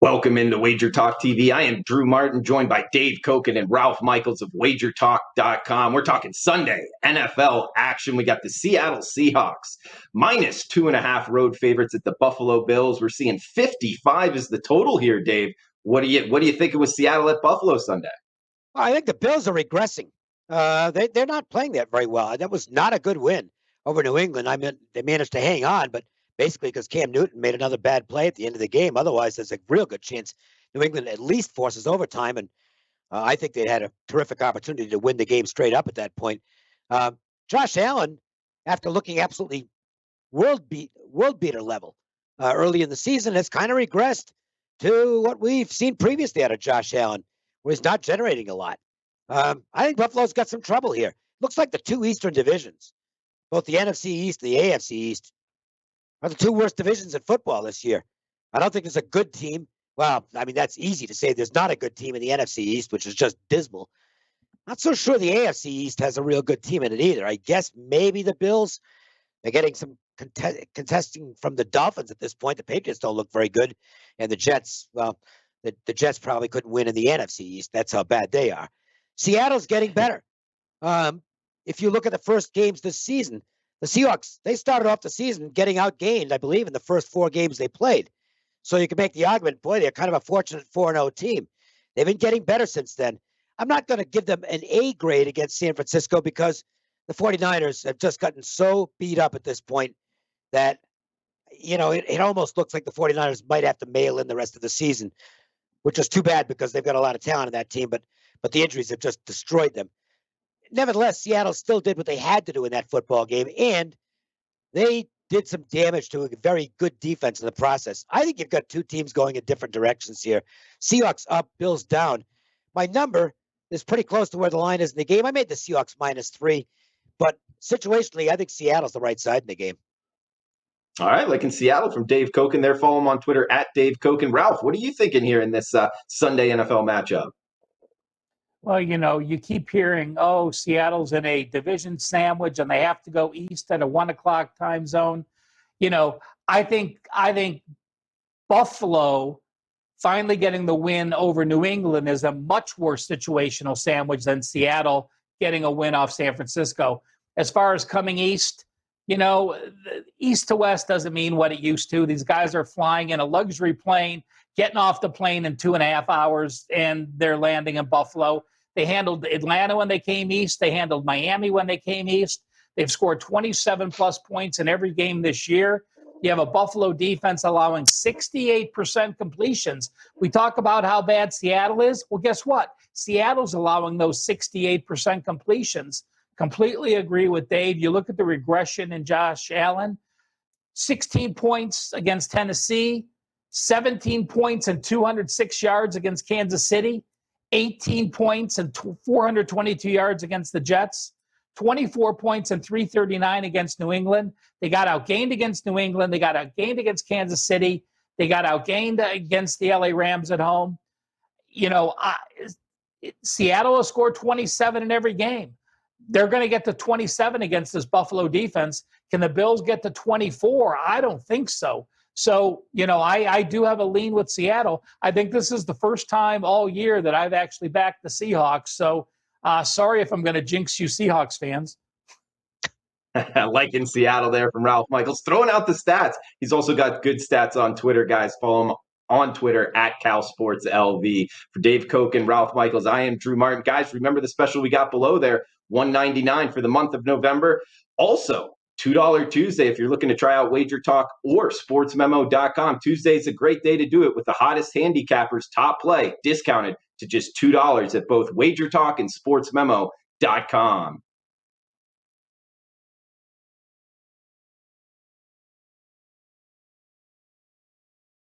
Welcome into WagerTalk TV. I am Drew Martin, joined by Dave Koken and Ralph Michaels of WagerTalk.com. We're talking Sunday NFL action. We got the Seattle Seahawks minus 2.5 road favorites at the Buffalo Bills. We're seeing 55 is the total here, Dave. What do you think it was Seattle at Buffalo Sunday? I think the Bills are regressing. They're not playing that very well. That was not a good win over New England. I mean, they managed to hang on, but basically because Cam Newton made another bad play at the end of the game. Otherwise, there's a real good chance New England at least forces overtime, and I think they had a terrific opportunity to win the game straight up at that point. Josh Allen, after looking absolutely world beater level early in the season, has kind of regressed to what we've seen previously out of Josh Allen, where he's not generating a lot. I think Buffalo's got some trouble here. Looks like the two Eastern divisions, both the NFC East and the AFC East, are the two worst divisions in football this year. I don't think there's a good team. Well, I mean, that's easy to say. There's not a good team in the NFC East, which is just dismal. Not so sure the AFC East has a real good team in it either. I guess maybe the Bills. They're getting some contesting from the Dolphins at this point. The Patriots don't look very good. And the Jets, well, the Jets probably couldn't win in the NFC East. That's how bad they are. Seattle's getting better. If you look at the first games this season, the Seahawks, they started off the season getting outgained, I believe, in the first 4 games they played. So you can make the argument, boy, they're kind of a fortunate 4-0 team. They've been getting better since then. I'm not going to give them an A grade against San Francisco because the 49ers have just gotten so beat up at this point that, you know, it almost looks like the 49ers might have to mail in the rest of the season, which is too bad because they've got a lot of talent in that team, but the injuries have just destroyed them. Nevertheless, Seattle still did what they had to do in that football game, and they did some damage to a very good defense in the process. I think you've got two teams going in different directions here. Seahawks up, Bills down. My number is pretty close to where the line is in the game. I made the Seahawks -3, but situationally, I think Seattle's the right side in the game. All right, like in Seattle from Dave Koken there. Follow him on Twitter at Dave Koken. Ralph, what are you thinking here in this Sunday NFL matchup? Well, you know, you keep hearing, oh, Seattle's in a division sandwich and they have to go east at a 1 o'clock time zone. You know, I think Buffalo finally getting the win over New England is a much worse situational sandwich than Seattle getting a win off San Francisco. As far as coming east, you know, east to west doesn't mean what it used to. These guys are flying in a luxury plane, getting off the plane in 2.5 hours, and they're landing in Buffalo. They handled Atlanta when they came east. They handled Miami when they came east. They've scored 27-plus points in every game this year. You have a Buffalo defense allowing 68% completions. We talk about how bad Seattle is. Well, guess what? Seattle's allowing those 68% completions. Completely agree with Dave. You look at the regression in Josh Allen, 16 points against Tennessee, 17 points and 206 yards against Kansas City, 18 points and 422 yards against the Jets, 24 points and 339 against New England. They got outgained against New England. They got outgained against Kansas City. They got outgained against the LA Rams at home. You know, Seattle has scored 27 in every game. They're going to get to 27 against this Buffalo defense. Can the Bills get to 24? I don't think so. So, you know, I do have a lean with Seattle. I think this is the first time all year that I've actually backed the Seahawks. So sorry if I'm going to jinx you Seahawks fans. Like in Seattle there from Ralph Michaels. Throwing out the stats. He's also got good stats on Twitter, guys. Follow him on Twitter at CalSportsLV. For Dave Koken, Ralph Michaels, I am Drew Martin. Guys, remember the special we got below there, $199 for the month of November. Also, $2 Tuesday if you're looking to try out WagerTalk or SportsMemo.com. Tuesday is a great day to do it with the hottest handicappers top play discounted to just $2 at both WagerTalk and SportsMemo.com.